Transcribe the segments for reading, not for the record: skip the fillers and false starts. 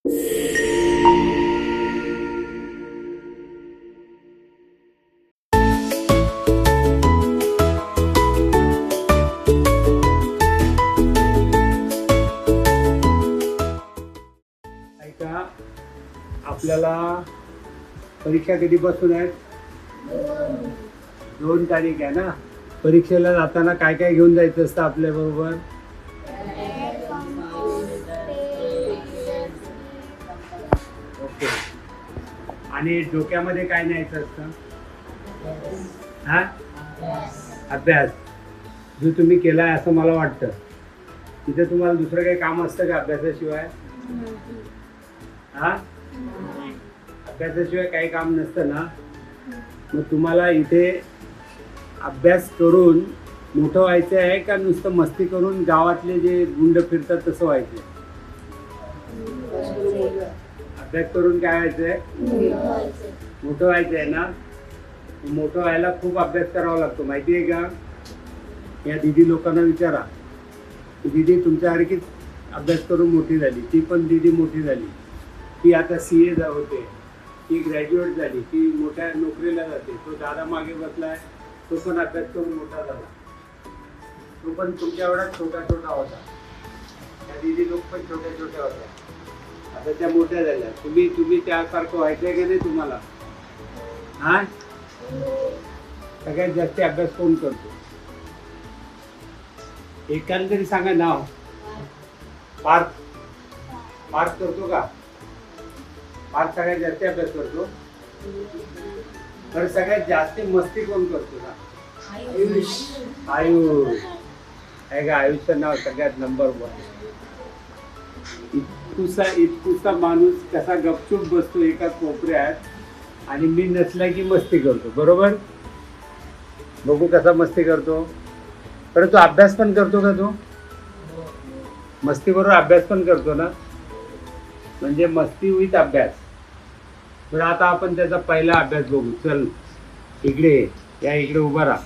ऐका, आपल्याला परीक्षा कधीपासून आहेत? 2 तारीख आहे ना. परीक्षेला जाताना काय काय घेऊन जायचं असतं आपल्या बरोबर? ओके. आणि डोक्यामध्ये काय न्यायचं असतं? हा, अभ्यास जो तुम्ही केलाय असं मला वाटतं. तिथे तुम्हाला दुसरं काही काम असतं का अभ्यासाशिवाय? हा, अभ्यासाशिवाय काही काम नसतं ना. मग तुम्हाला इथे अभ्यास करून मोठं व्हायचं आहे का नुसतं मस्ती करून गावातले जे गुंड फिरतात तसं व्हायचं? अभ्यास करून काय व्हायचंय? मोठं व्हायचं आहे ना. मोठं व्हायला खूप अभ्यास करावा लागतो, माहिती आहे का? या दीदी लोकांना विचारा. दीदी तुमच्यासारखीच अभ्यास करून मोठी झाली. ती पण दीदी मोठी झाली. ती आता CA होते. ती ग्रॅज्युएट झाली. ती मोठ्या नोकरीला जाते. तो दादा मागे बसलाय, तो पण अभ्यास करून मोठा झाला. तो पण तुमच्या एवढा छोटा छोटा होता. त्या दीदी लोक पण छोट्या छोट्या होत्या. आता त्या मोठ्या झाल्या. तुम्ही त्यासारखं व्हायचंय का नाही तुम्हाला? हा, सगळ्यात जास्त अभ्यास कोण करतो? एकाला तरी सांगा नाव. पार्थ करतो का? पार्थ सगळ्यात जास्त अभ्यास करतो. तर सगळ्यात जास्त मस्ती कोण करतो का? आयुष आहे का? आयुषचं नाव सगळ्यात नंबर 1. इतकुसा माणूस कसा गपचूप बसतो एका कोपऱ्यात आणि मी नसला की मस्ती करतो, बरोबर? बघू कसा मस्ती करतो. तर तो अभ्यास पण करतो का? तो मस्ती बरोबर अभ्यास पण करतो ना. म्हणजे मस्ती विथ अभ्यास. तर आता आपण त्याचा पहिला अभ्यास बघू. चल इकडे या, इकडे उभा राहा.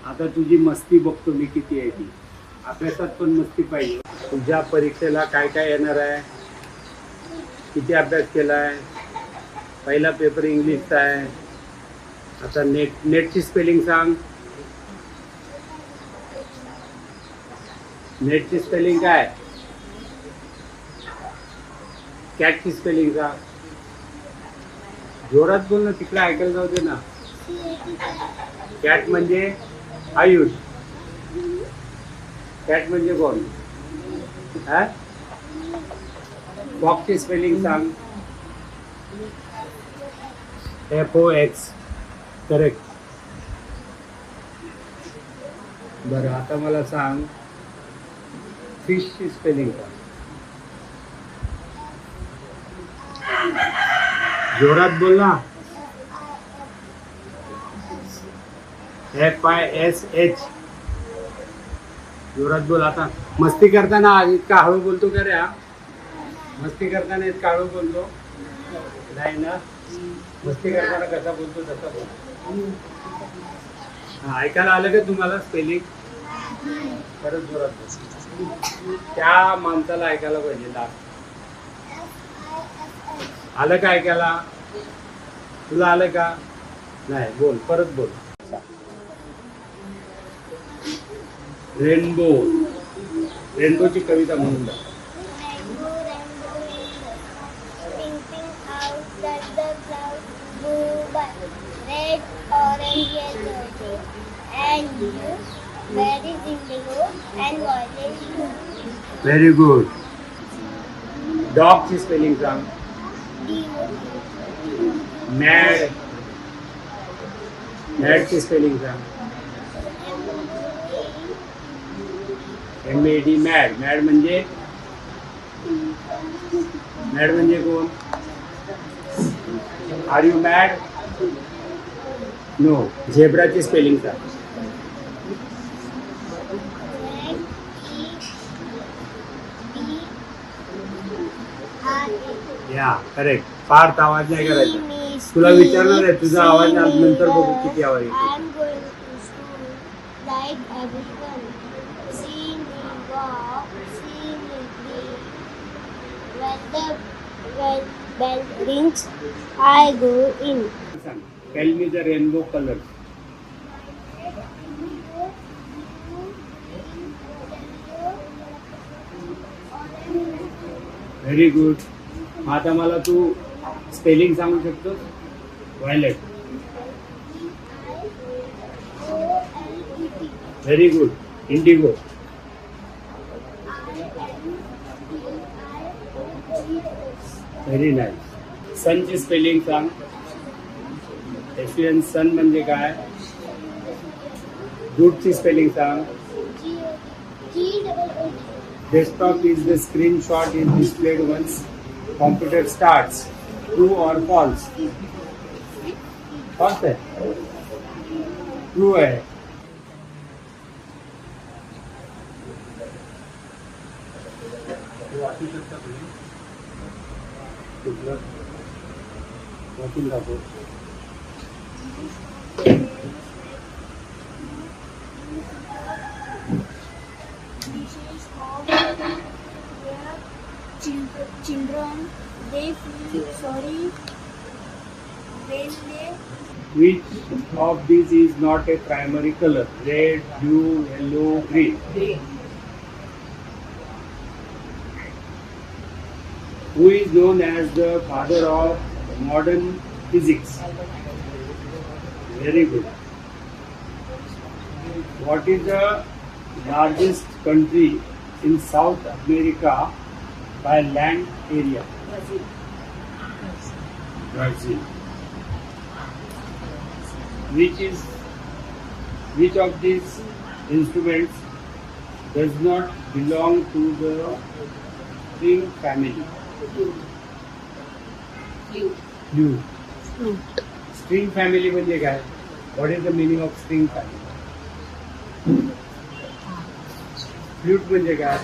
आता तुझी मस्ती बघतो मी किती आहे ती. अभ्यासात पण मस्ती पाहिजे. तुझ्या परीक्षेला काय काय येणार आहे? किती अभ्यास केलाय? पहिला पेपर इंग्लिशचा आहे. आता नेटची स्पेलिंग सांग. नेटची स्पेलिंग काय? कॅटची स्पेलिंग सांग. जोरात बोल ना, तिकडे ऐकायला जाऊ दे ना. कॅट म्हणजे आयुष. कॅट म्हणजे कोण? हा, फॉक्सची स्पेलिंग सांग. FOX. करेक्ट. बरं, आता मला सांग फिशची स्पेलिंग सांग. जोरात बोल ना. FISH. जोरात बोल. आता मस्ती करताना इतका हळू बोलतो का रे? हा, मस्ती करताना इतका हळू बोलतो नाही ना. मस्ती करताना कसा बोलतो तसा बोल. हा, ऐकायला आलं का तुम्हाला स्पेलिंग? परत जोरात बोल. त्या माणसाला ऐकायला पाहिजे. आलं का ऐकायला? तुला आलं का? नाही. बोल, परत बोल. रेनबो. रेनबोची कविता म्हणून जा. Very good. डॉगची स्पेलिंग सांग. मॅड. मॅडची स्पेलिंग सांग. MAD. मॅड. मॅड म्हणजे कोण? Are you mad? नो. झेब्राची स्पेलिंग सांग. Yeah, correct. फार आवाज नाही करायचा. तुला विचारणार आहे, तुझा आवाज नंतर बघू किती आवाज येतो. When the bell rings, I go in. Tell me the rainbow colors. Very good. आता मला तू स्पेलिंग सांगू शकतोस? Violet. Very good. Indigo. Very nice. सनची स्पेलिंग सांग. SUN सन म्हणजे काय? गुडची स्पेलिंग सांग. Desktop is the screenshot is displayed once computer starts. True or false? False है. True है. वाचून दाखव. Children, they feel sorry when they. Which of these is not a primary color? Red, blue, yellow, green. Who is known as the father of modern physics? Very good. What is the largest country in South America by land area? Brazil. Which of these instruments does not belong to the string family? Flute. String family म्हणजे काय? What is the meaning of string family? Flute म्हणजे काय?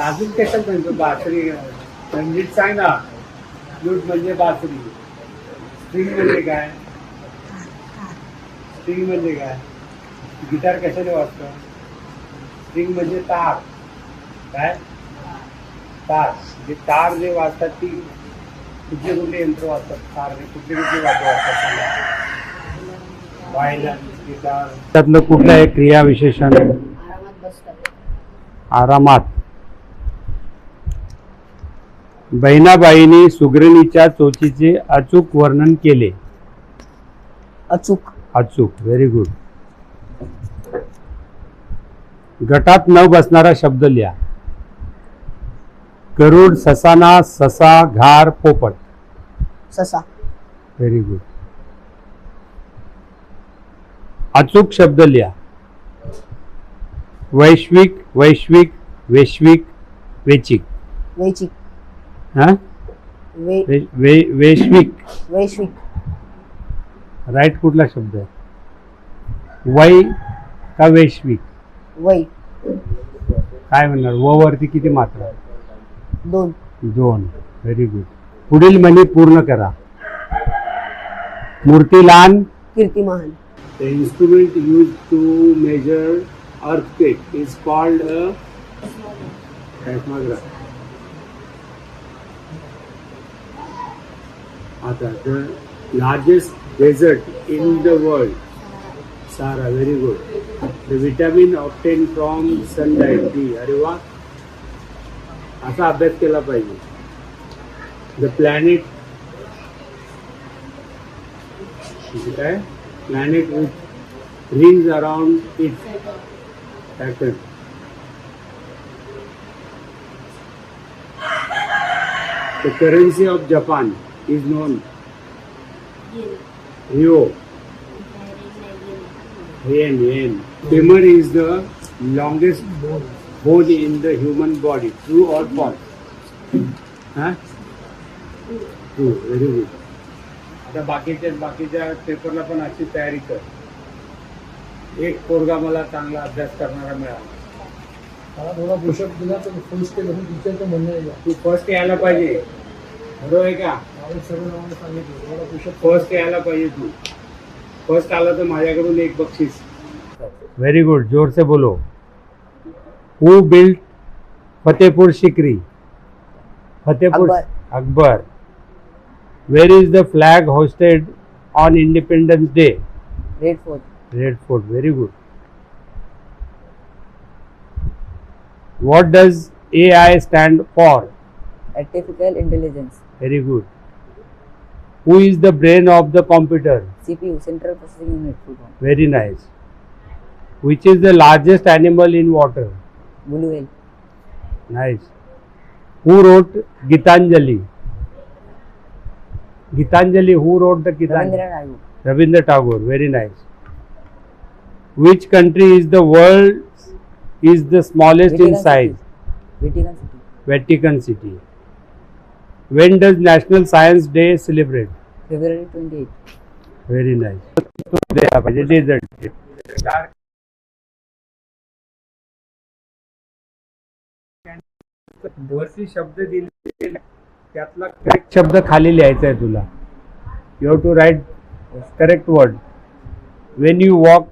अजून कशात म्हणतो? बासरी. नीट सांग ना. फ्लूट म्हणजे बासरी. स्ट्रिंग म्हणजे काय? स्ट्रिंग म्हणजे काय? गिटार कशाने वाजतं? स्ट्रिंग म्हणजे तार. काय? तार. जे तार जे वाजतात ती कुठले कुठले यंत्र वाजतात? तारने कुठले कुठले वाद्य वाजतात? वायला, गिटार. त्यातलं कुठलं आहे क्रियाविशेषण? आरामात. बहिणाबाईंनी सुग्रणीच्या चोचीचे अचूक वर्णन केले. अचूक. अचूक. Very good. गटात न बसणारा शब्द लिहा. गरुड, ससाना, ससा, घार, पोपट. ससा. Very good. अचूक शब्द लिहा. वैश्विक, वैश्विक, वैश्विक, वैचिक. वैचिक. हाँ? वैश्विक. वैश्विक. राईट कुठला शब्द आहे? वै का वैश्विक? वै. काय म्हणणार? व वरती किती मात्रा? दोन. दोन. Very good. पुढील म्हणी पूर्ण करा. मूर्तिलान. कीर्तिमान. The instrument used to measure earthquake is called a seismograph. The largest desert in the world. Sara, very good. The vitamin obtained from sunlight. D. अरे वा. असा अभ्यास केला पाहिजे. The planet. काय? Planet which rings around its Saturn. The currency of Japan is known. Ryo. Yen. Femur is the longest bone in the human body. True or false? Huh? True. Very good. आता बाकीच्या पेपरला पण अशी तयारी कर. एक पोरगा मला चांगला अभ्यास करणारा मिळाला. थोडा पुशअप दिला तर फर्स्ट केलं टीचरचं म्हणणं आहे. तू फर्स्ट यायला पाहिजे. बरोबर आहे का? सगळं सांगितलं थोडा पुशअप फर्स्ट यायला पाहिजे. तू फर्स्ट आला तर माझ्याकडून एक बक्षीस. Very good. जोर से बोलो. Who built Fatehpur Sikri? Fatehpur Akbar. Akbar. Where is the flag hosted on Independence Day? Red Fort. Red Fort. Very good. What does AI stand for? Artificial Intelligence. Very good. Who is the brain of the computer? CPU, Central Processing Unit. Full form. Very nice. Which is the largest animal in water? Blue whale. Nice. Who wrote Gitanjali? Gitanjali, who wrote the Gitanjali? Rabindranath Tagore. Rabindranath Tagore. Very nice. Which country is the smallest in Vatican size? City. Vatican City. Vatican City. When does National Science Day celebrate? February 28. Very nice. द्यायला पाहिजे dessert. वरती शब्द दिले त्यातला correct शब्द खाली लिहायचा आहे तुला. You have to write correct word. When you walk